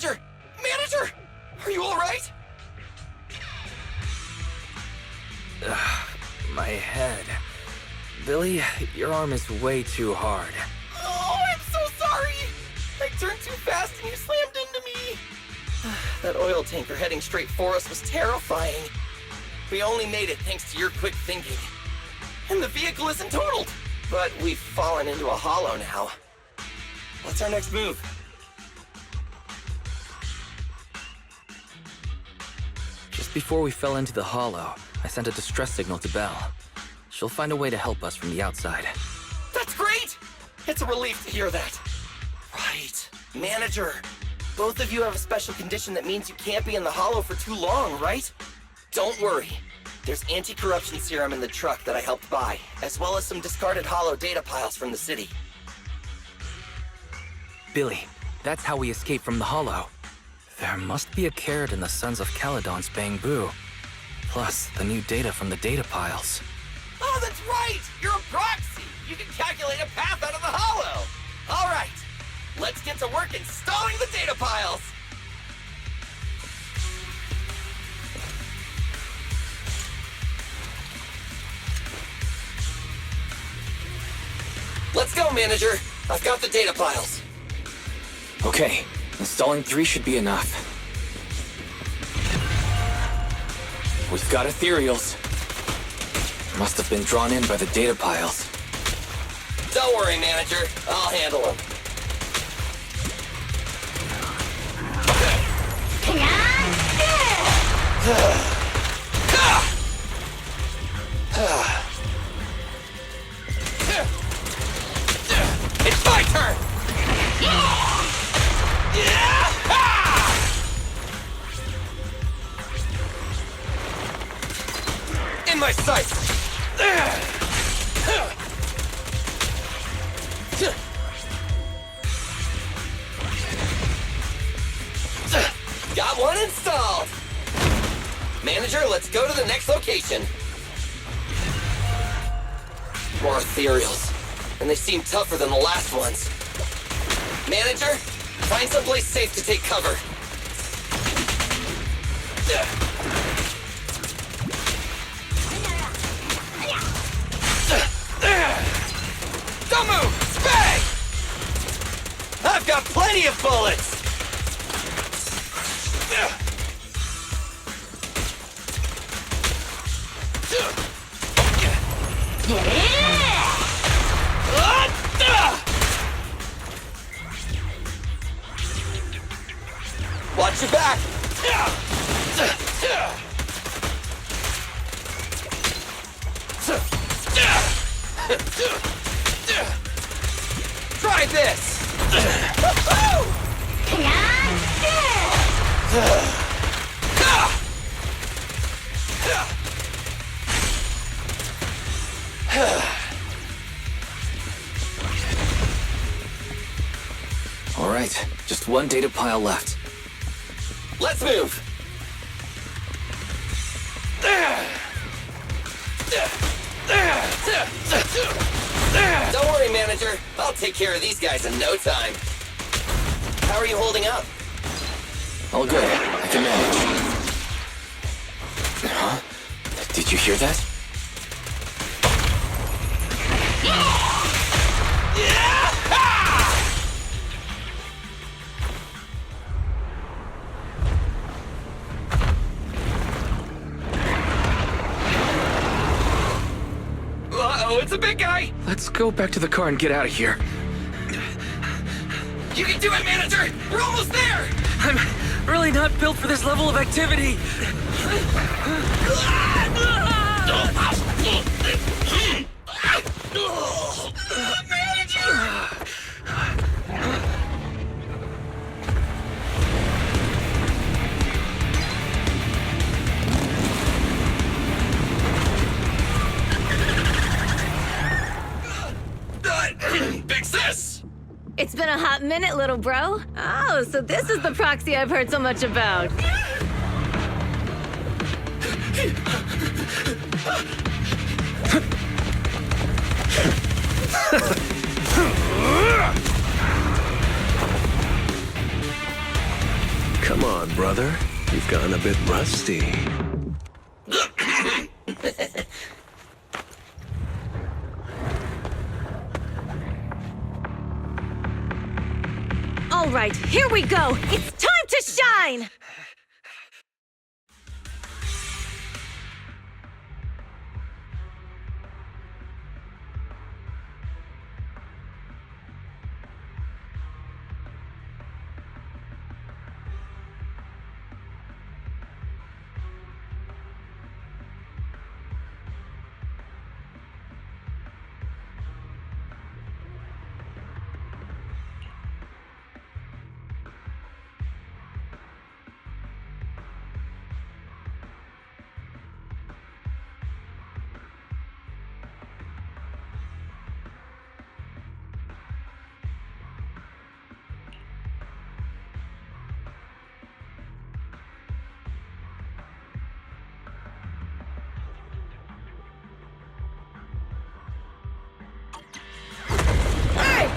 Manager! Manager! Are you alright? My head. Billy, your arm is way too hard. Oh, I'm so sorry! I turned too fast and you slammed into me! That oil tanker heading straight for us was terrifying. We only made it thanks to your quick thinking. And the vehicle isn't totaled! But we've fallen into a hollow now. What's our next move? Just before we fell into the hollow, I sent a distress signal to Belle. She'll find a way to help us from the outside. That's great! It's a relief to hear that. Right. Manager, both of you have a special condition that means you can't be in the hollow for too long, right? Don't worry. There's anti-corruption serum in the truck that I helped buy, as well as some discarded hollow data piles from the city. Billy, that's how we escape from the hollow. There must be a carrot in the Sons of Calydon's bamboo. Plus, the new data from the data piles. Oh, that's right! You're a proxy! You can calculate a path out of the hollow! Alright, let's get to work installing the data piles! Let's go, Manager! I've got the data piles. Okay, installing 3 should be enough. We've got Ethereals. Must have been drawn in by the data piles. Don't worry, Manager. I'll handle them. It's my turn! In my sights! Got one installed! Manager, let's go to the next location. More Ethereals, and they seem tougher than the last ones. Manager, find someplace safe to take cover. Don't move! Spag! I've got plenty of bullets! Watch your back! Try this! All right, just one data pile left. Let's move! Don't worry, Manager. I'll take care of these guys in no time. How are you holding up? All good. I can manage. Huh? Did you hear that? Uh-oh, it's a big guy! Let's go back to the car and get out of here. You can do it, Manager! We're almost there! I'm really not built for this level of activity. Big sis! It's been a hot minute, little bro. Oh, so this is the proxy I've heard so much about. Come on, brother. You've gotten a bit rusty. All right, here we go. It's time to shine!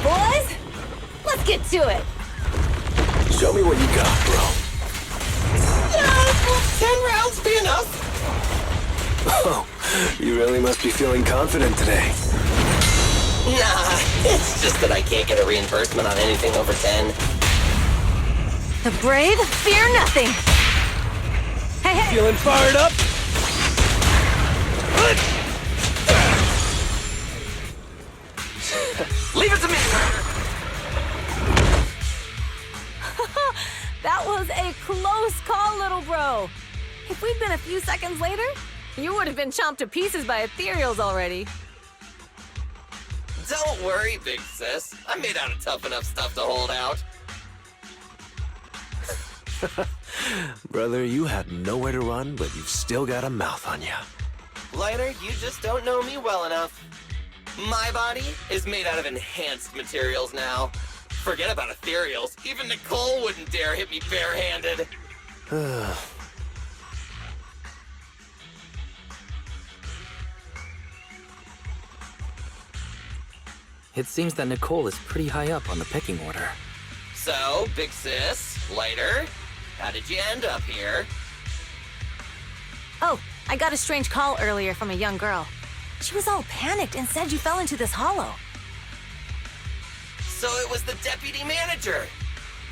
Boys, let's get to it. Show me what you got, bro. Will 10 rounds be enough? Oh, you really must be feeling confident today. Nah, it's just that I can't get a reimbursement on anything over 10. The brave fear nothing. Hey, hey. Feeling fired up? Leave it to me! That was a close call, little bro. If we'd been a few seconds later, you would have been chomped to pieces by Ethereals already. Don't worry, big sis. I'm made out of tough enough stuff to hold out. Brother, you had nowhere to run, but you've still got a mouth on you. Lighter, you just don't know me well enough. My body is made out of enhanced materials now. Forget about Ethereals. Even Nicole wouldn't dare hit me barehanded. It seems that Nicole is pretty high up on the pecking order. So, big sis, Lighter, how did you end up here? Oh, I got a strange call earlier from a young girl. She was all panicked and said you fell into this hollow. So it was the deputy manager.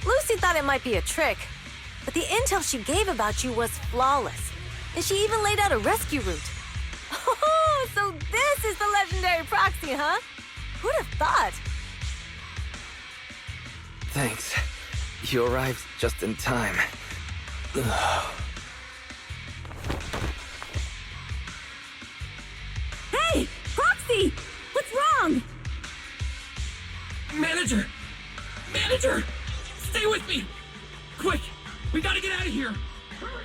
Lucy thought it might be a trick, but the intel she gave about you was flawless. And she even laid out a rescue route. Oh, so this is the legendary proxy, huh? Who'd have thought? Thanks. You arrived just in time. Hey, Proxy! What's wrong? Manager! Manager! Stay with me! Quick! We gotta get out of here! Hurry!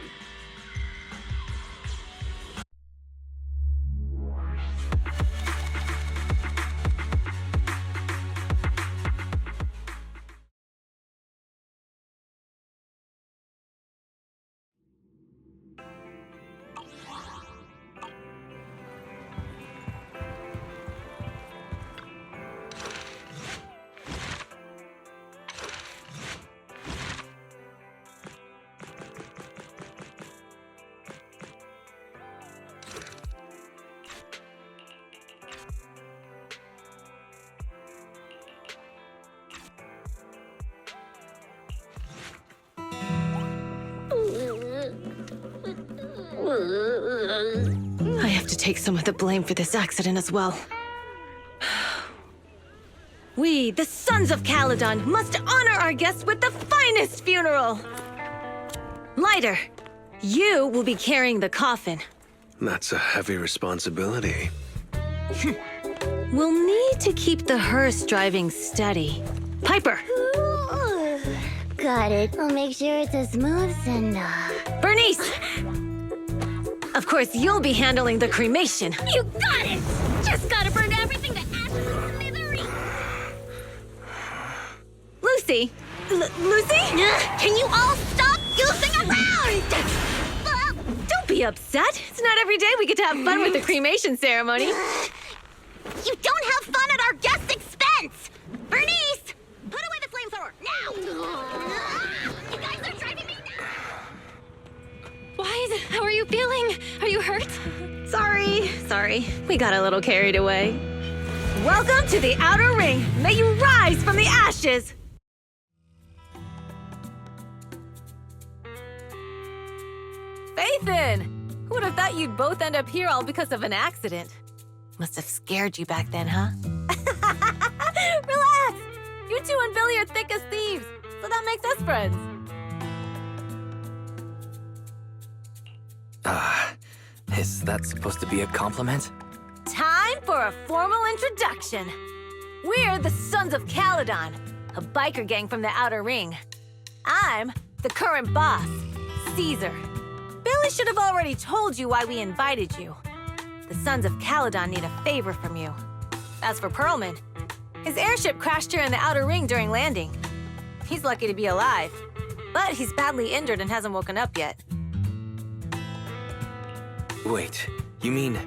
I have to take some of the blame for this accident as well. We, the Sons of Calydon, must honor our guests with the finest funeral! Lighter, you will be carrying the coffin. That's a heavy responsibility. We'll need to keep the hearse driving steady. Piper! Ooh, got it. I'll make sure it's as smooth and Burnice! Of course, you'll be handling the cremation. You got it! Just gotta burn everything to ashes and smithereens! Lucy? Lucy? Can you all stop goofing around? Don't be upset. It's not every day we get to have fun with the cremation ceremony. You don't have fun at our guest's expense! Bernice! Put away the flamethrower, now! You guys are driving me nuts! you feeling? Are you hurt? Sorry. We got a little carried away. Welcome to the Outer Ring. May you rise from the ashes. Phaethon! Who would have thought you'd both end up here all because of an accident? Must have scared you back then, huh? Relax! You two and Billy are thick as thieves, so that makes us friends. Is that supposed to be a compliment? Time for a formal introduction. We're the Sons of Calydon, a biker gang from the Outer Ring. I'm the current boss, Caesar. Billy should have already told you why we invited you. The Sons of Calydon need a favor from you. As for Perlman, his airship crashed here in the Outer Ring during landing. He's lucky to be alive, but he's badly injured and hasn't woken up yet. Wait, you mean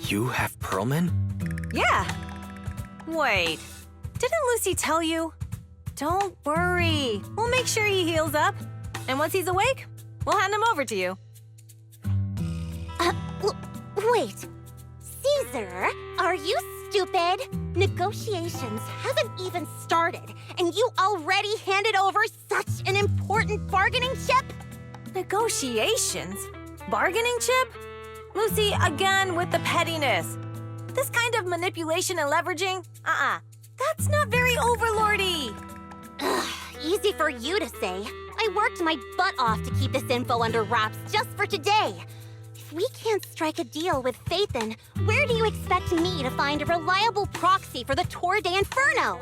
you have Perlman? Yeah. Wait, didn't Lucy tell you? Don't worry. We'll make sure he heals up. And once he's awake, we'll hand him over to you. Wait. Caesar, are you stupid? Negotiations haven't even started, and you already handed over such an important bargaining chip? Negotiations? Bargaining chip? Lucy, again with the pettiness. This kind of manipulation and leveraging? That's not very overlordy. Easy for you to say. I worked my butt off to keep this info under wraps just for today. If we can't strike a deal with Phaethon, where do you expect me to find a reliable proxy for the Tour d'Inferno?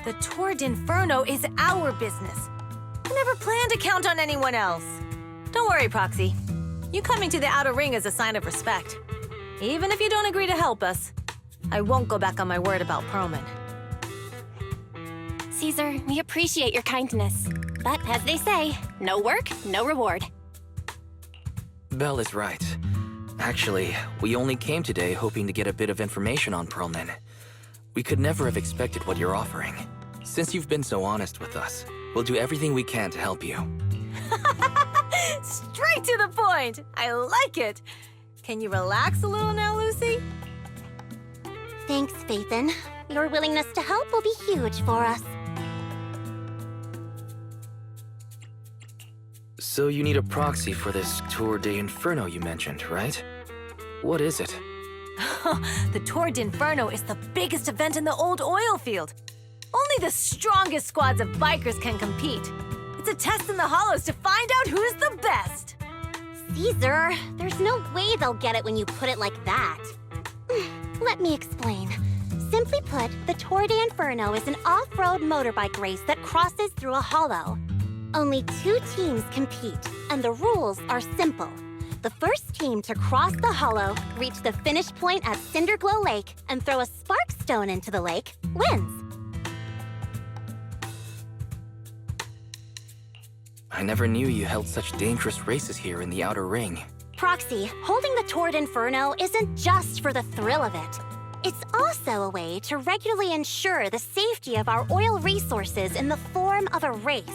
The Tour d'Inferno is our business. I never planned to count on anyone else. Don't worry, Proxy. You coming to the Outer Ring is a sign of respect. Even if you don't agree to help us, I won't go back on my word about Perlman. Caesar, we appreciate your kindness. But as they say, no work, no reward. Belle is right. Actually, we only came today hoping to get a bit of information on Perlman. We could never have expected what you're offering. Since you've been so honest with us, we'll do everything we can to help you. Straight to the point! I like it! Can you relax a little now, Lucy? Thanks, Phaethon. Your willingness to help will be huge for us. So you need a proxy for this Tour d'Inferno you mentioned, right? What is it? The Tour d'Inferno is the biggest event in the old oil field. Only the strongest squads of bikers can compete. It's a test in the hollows to find out who's the best. Caesar, there's no way they'll get it when you put it like that. Let me explain. Simply put, the Tour d'Inferno is an off-road motorbike race that crosses through a hollow. Only 2 teams compete, and the rules are simple. The first team to cross the hollow, reach the finish point at Cinderglow Lake, and throw a spark stone into the lake, wins. I never knew you held such dangerous races here in the Outer Ring. Proxy, holding the Tour d'Inferno isn't just for the thrill of it. It's also a way to regularly ensure the safety of our oil resources in the form of a race.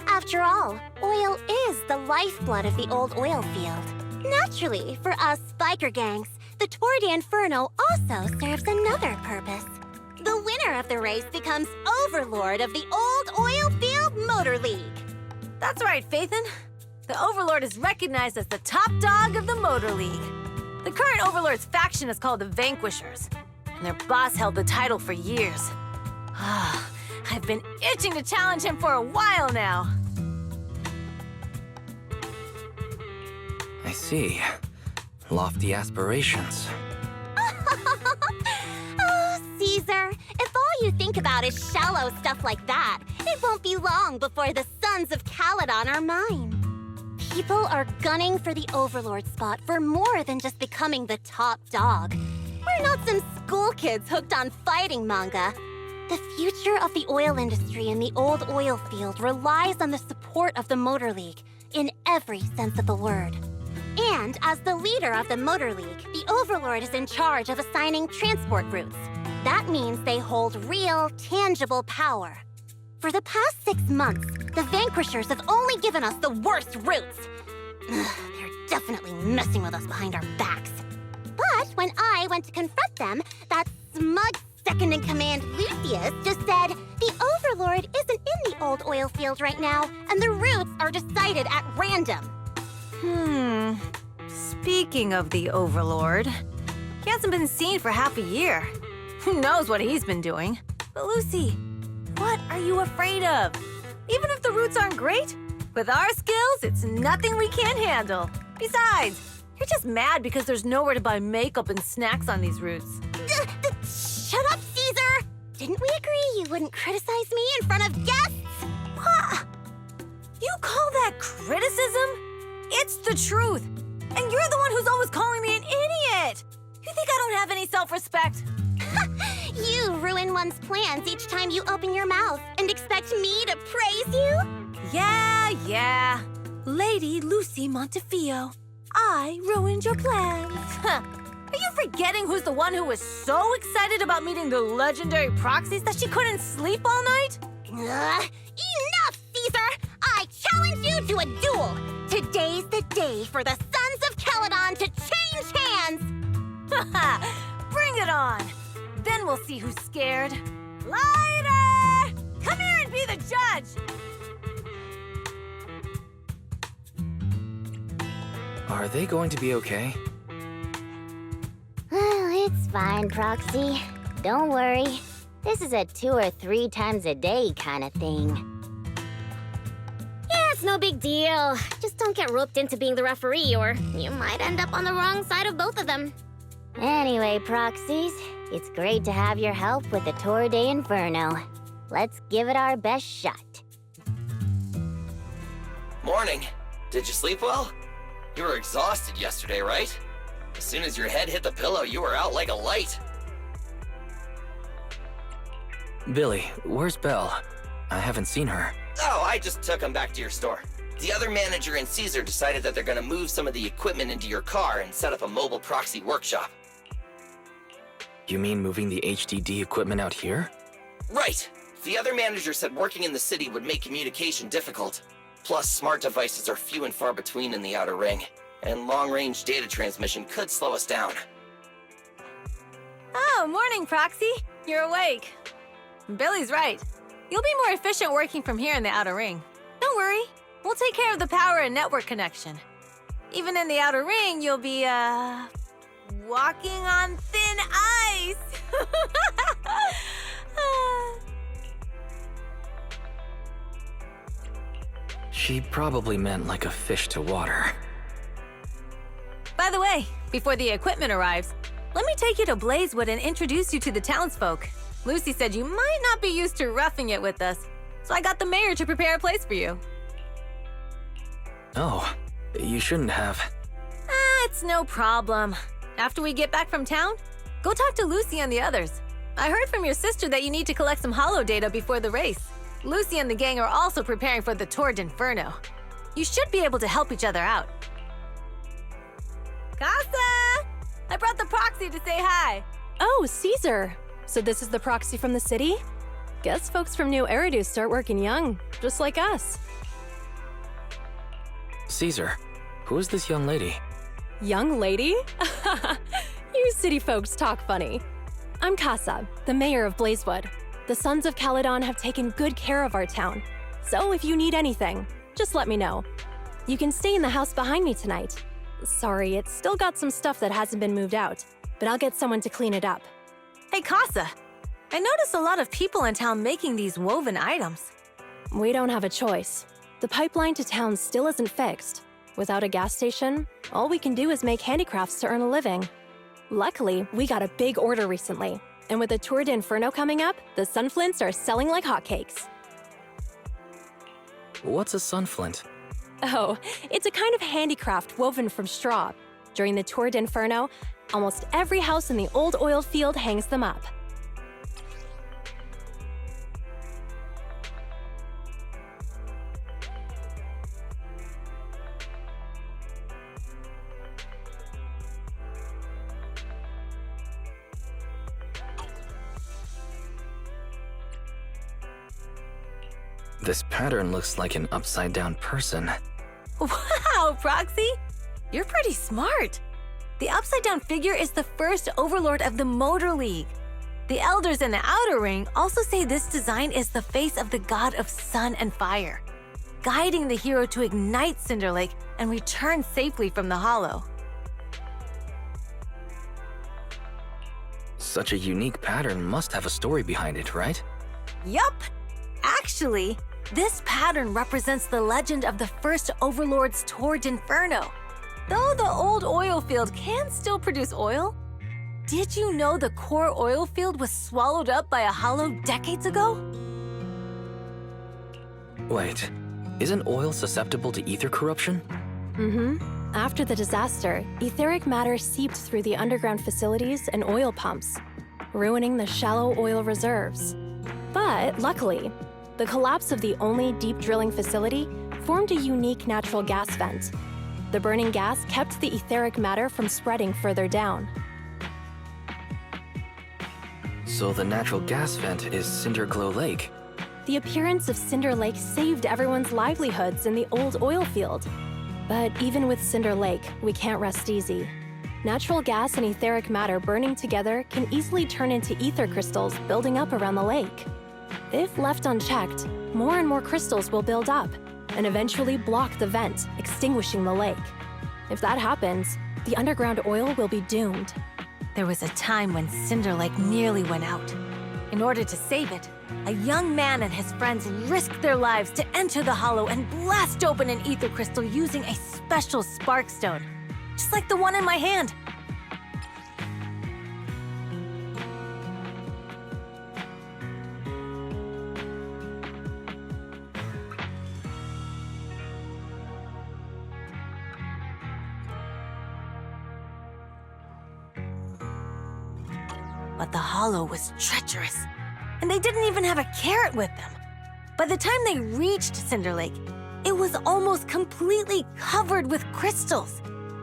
After all, oil is the lifeblood of the old oil field. Naturally, for us biker gangs, the Tour d'Inferno also serves another purpose. The winner of the race becomes overlord of the old oil field motor league. That's right, Phaethon. The Overlord is recognized as the top dog of the Motor League. The current Overlord's faction is called the Vanquishers, and their boss held the title for years. I've been itching to challenge him for a while now. I see. Lofty aspirations. Oh, Caesar, if all you think about is shallow stuff like that, it won't be long before the Sons of Calydon are mine. People are gunning for the Overlord spot for more than just becoming the top dog. We're not some school kids hooked on fighting manga. The future of the oil industry in the old oil field relies on the support of the Motor League, in every sense of the word. And as the leader of the Motor League, the Overlord is in charge of assigning transport routes. That means they hold real, tangible power. For the past 6 months, the Vanquishers have only given us the worst routes. They're definitely messing with us behind our backs. But when I went to confront them, that smug second-in-command Lucius just said, the Overlord isn't in the old oil field right now, and the routes are decided at random. Speaking of the Overlord, he hasn't been seen for half a year. Who knows what he's been doing? But Lucy, what are you afraid of? Even if the routes aren't great, with our skills, it's nothing we can't handle. Besides, you're just mad because there's nowhere to buy makeup and snacks on these routes. Shut up, Caesar! Didn't we agree you wouldn't criticize me in front of guests? What? You call that criticism? It's the truth. And you're the one who's always calling me an idiot. You think I don't have any self-respect? You ruin one's plans each time you open your mouth and expect me to praise you? Yeah. Lady Lucy Montefiore, I ruined your plans. Are you forgetting who's the one who was so excited about meeting the legendary proxies that she couldn't sleep all night? Enough, Caesar! I challenge you to a duel! Today's the day for the Sons of Calydon to change hands! Bring it on! Then we'll see who's scared. Lighter! Come here and be the judge! Are they going to be okay? It's fine, Proxy. Don't worry. This is a 2 or 3 times a day kind of thing. Yeah, it's no big deal. Just don't get roped into being the referee, or you might end up on the wrong side of both of them. Anyway, Proxies, it's great to have your help with the Tour de Inferno. Let's give it our best shot. Morning. Did you sleep well? You were exhausted yesterday, right? As soon as your head hit the pillow, you were out like a light. Billy, where's Belle? I haven't seen her. Oh, I just took him back to your store. The other manager and Caesar decided that they're gonna move some of the equipment into your car and set up a mobile proxy workshop. You mean moving the HDD equipment out here? Right. The other manager said working in the city would make communication difficult. Plus, smart devices are few and far between in the Outer Ring, and long-range data transmission could slow us down. Oh, morning, Proxy. You're awake. Billy's right. You'll be more efficient working from here in the Outer Ring. Don't worry. We'll take care of the power and network connection. Even in the Outer Ring, you'll be, walking on thin ice. She probably meant like a fish to water. By the way, before the equipment arrives, let me take you to Blazewood and introduce you to the townsfolk. Lucy said you might not be used to roughing it with us, so I got the mayor to prepare a place for you. Oh, you shouldn't have. It's no problem. After we get back from town, go talk to Lucy and the others. I heard from your sister that you need to collect some holo data before the race. Lucy and the gang are also preparing for the Tour d'Inferno. You should be able to help each other out. Casa! I brought the proxy to say hi. Oh, Caesar. So this is the proxy from the city? Guess folks from New Eridu start working young, just like us. Caesar, who is this young lady? Young lady? You city folks talk funny. I'm Casa, the mayor of Blazewood. The Sons of Calydon have taken good care of our town. So if you need anything, just let me know. You can stay in the house behind me tonight. Sorry, it's still got some stuff that hasn't been moved out, but I'll get someone to clean it up. Hey, Casa. I noticed a lot of people in town making these woven items. We don't have a choice. The pipeline to town still isn't fixed. Without a gas station, all we can do is make handicrafts to earn a living. Luckily, we got a big order recently, and with the Tour d'Inferno coming up, the sunflints are selling like hotcakes. What's a sunflint? Oh, it's a kind of handicraft woven from straw. During the Tour d'Inferno, almost every house in the old oil field hangs them up. This pattern looks like an upside-down person. Wow, Proxy! You're pretty smart. The upside-down figure is the first overlord of the Motor League. The elders in the Outer Ring also say this design is the face of the god of sun and fire, guiding the hero to ignite Cinder Lake and return safely from the hollow. Such a unique pattern must have a story behind it, right? Yup! Actually, this pattern represents the legend of the first overlord's Tord Inferno. Though the old oil field can still produce oil, did you know the core oil field was swallowed up by a hollow decades ago? Wait, isn't oil susceptible to ether corruption? After the disaster, etheric matter seeped through the underground facilities and oil pumps, ruining the shallow oil reserves. But luckily, the collapse of the only deep drilling facility formed a unique natural gas vent. The burning gas kept the etheric matter from spreading further down. So the natural gas vent is Cinderglow Lake. The appearance of Cinder Lake saved everyone's livelihoods in the old oil field. But even with Cinder Lake, we can't rest easy. Natural gas and etheric matter burning together can easily turn into ether crystals building up around the lake. If left unchecked, more and more crystals will build up and eventually block the vent, extinguishing the lake. If that happens, the underground oil will be doomed. There was a time when Cinder Lake nearly went out. In order to save it, a young man and his friends risked their lives to enter the hollow and blast open an ether crystal using a special spark stone, just like the one in my hand. But the hollow was treacherous, and they didn't even have a carrot with them. By the time they reached Cinder Lake, it was almost completely covered with crystals.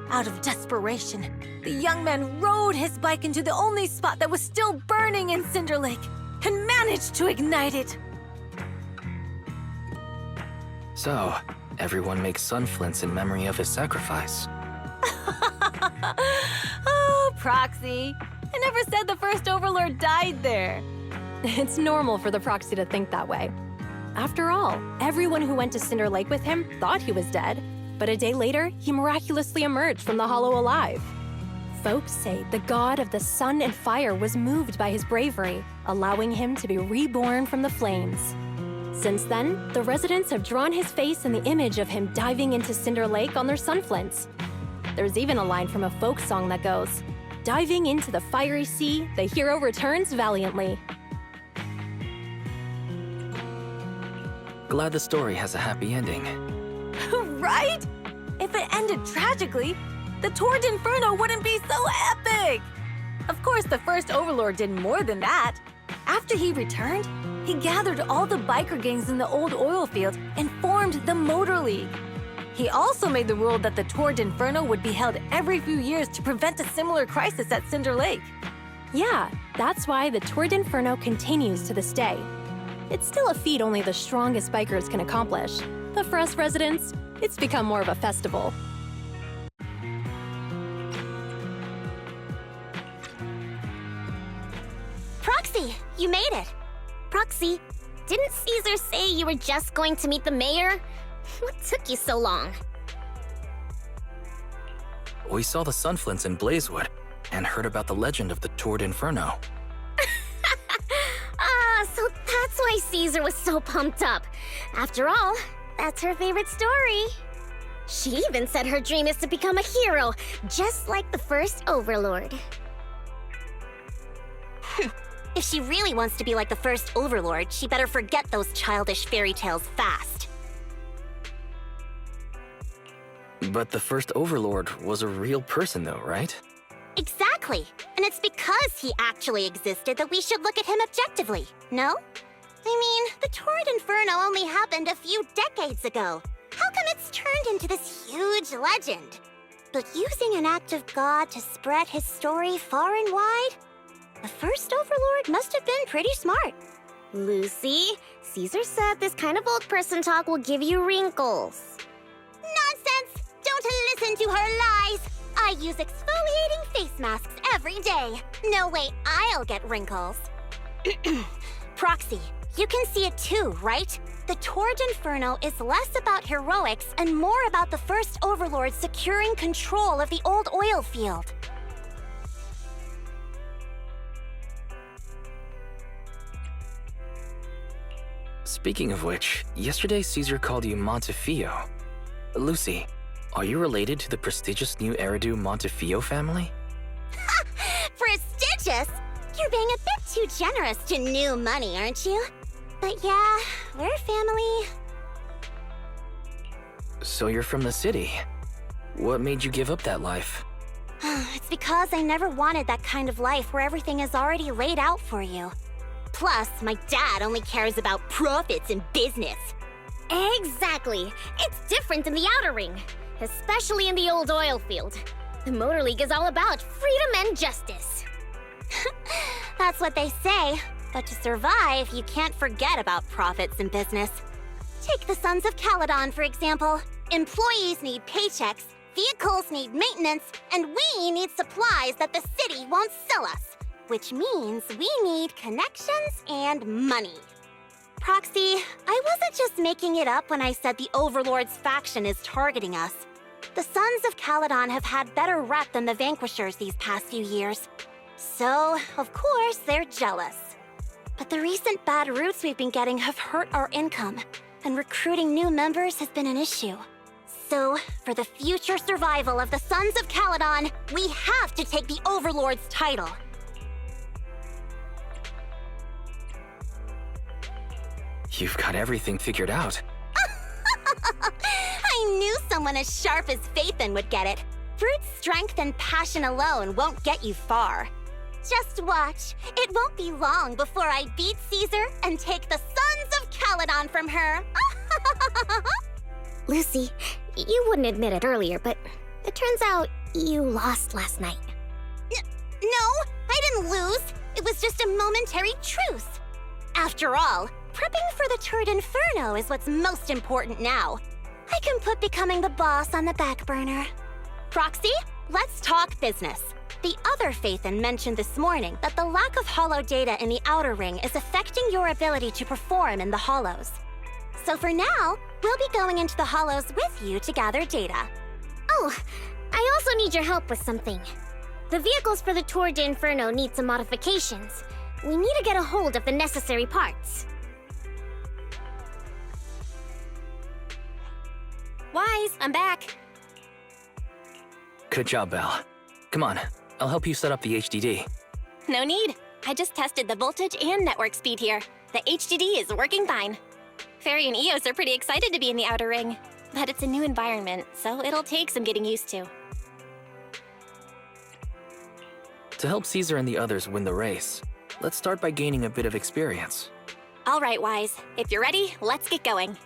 Out of desperation, the young man rode his bike into the only spot that was still burning in Cinder Lake and managed to ignite it. So, everyone makes sun flints in memory of his sacrifice. Oh, Proxy. I never said the first overlord died there. It's normal for the proxy to think that way. After all, everyone who went to Cinder Lake with him thought he was dead, but a day later, he miraculously emerged from the hollow alive. Folks say the god of the sun and fire was moved by his bravery, allowing him to be reborn from the flames. Since then, the residents have drawn his face and the image of him diving into Cinder Lake on their sunflints. There's even a line from a folk song that goes, "Diving into the fiery sea, the hero returns valiantly." Glad the story has a happy ending. Right? If it ended tragically, the Tord Inferno wouldn't be so epic! Of course, the first overlord did more than that. After he returned, he gathered all the biker gangs in the old oil field and formed the Motor League. He also made the rule that the Tord Inferno would be held every few years to prevent a similar crisis at Cinder Lake. Yeah, that's why the Tord Inferno continues to this day. It's still a feat only the strongest bikers can accomplish, but for us residents, it's become more of a festival. Proxy, you made it. Proxy, didn't Caesar say you were just going to meet the mayor? What took you so long? We saw the sunflints in Blazewood and heard about the legend of the Tord Inferno. So that's why Caesar was so pumped up. After all, that's her favorite story. She even said her dream is to become a hero, just like the first overlord. If she really wants to be like the first overlord, she better forget those childish fairy tales fast. But the first overlord was a real person though, right? Exactly. And it's because he actually existed that we should look at him objectively, no? I mean, the Tord Inferno only happened a few decades ago. How come it's turned into this huge legend? But using an act of God to spread his story far and wide? The first overlord must have been pretty smart. Lucy, Caesar said this kind of old person talk will give you wrinkles. Nonsense! Don't listen listen to her lies. I use exfoliating face masks every day. No way I'll get wrinkles. Proxy, you can see it too, right? The Torrid Inferno is less about heroics and more about the first Overlord securing control of the old oil field. Speaking of which, yesterday Caesar called you Montefiore. Lucy, are you related to the prestigious new Eridu Montefiore family? Prestigious? You're being a bit too generous to new money, aren't you? But yeah, we're family. So you're from the city. What made you give up that life? It's because I never wanted that kind of life where everything is already laid out for you. Plus, my dad only cares about profits and business. Exactly. It's different in the Outer Ring, especially in the old oil field. The Motor League is all about freedom and justice. That's what they say. But to survive, you can't forget about profits and business. Take the Sons of Calydon, for example. Employees need paychecks, vehicles need maintenance, and we need supplies that the city won't sell us. Which means we need connections and money. Proxy, I wasn't just making it up when I said the Overlord's faction is targeting us. The Sons of Calydon have had better rep than the Vanquishers these past few years. So, of course, they're jealous. But the recent bad routes we've been getting have hurt our income, and recruiting new members has been an issue. So, for the future survival of the Sons of Calydon, we have to take the Overlord's title. You've got everything figured out. I knew someone as sharp as Phaethon would get it. Brute strength and passion alone won't get you far. Just watch. It won't be long before I beat Caesar and take the Sons of Calydon from her. Lucy, you wouldn't admit it earlier, but it turns out you lost last night. No, I didn't lose. It was just a momentary truce. After all, prepping for the Torrid Inferno is what's most important now. I can put becoming the boss on the back burner. Proxy, let's talk business. The other Phaethon mentioned this morning that the lack of hollow data in the Outer Ring is affecting your ability to perform in the Hollows. So for now, we'll be going into the Hollows with you to gather data. Oh, I also need your help with something. The vehicles for the Torrid Inferno need some modifications. We need to get a hold of the necessary parts. Wise, I'm back. Good job, Belle. Come on, I'll help you set up the HDD. No need. I just tested the voltage and network speed here. The HDD is working fine. Fairy and Eos are pretty excited to be in the Outer Ring, but it's a new environment, so it'll take some getting used to. To help Caesar and the others win the race, let's start by gaining a bit of experience. All right, Wise. If you're ready, let's get going.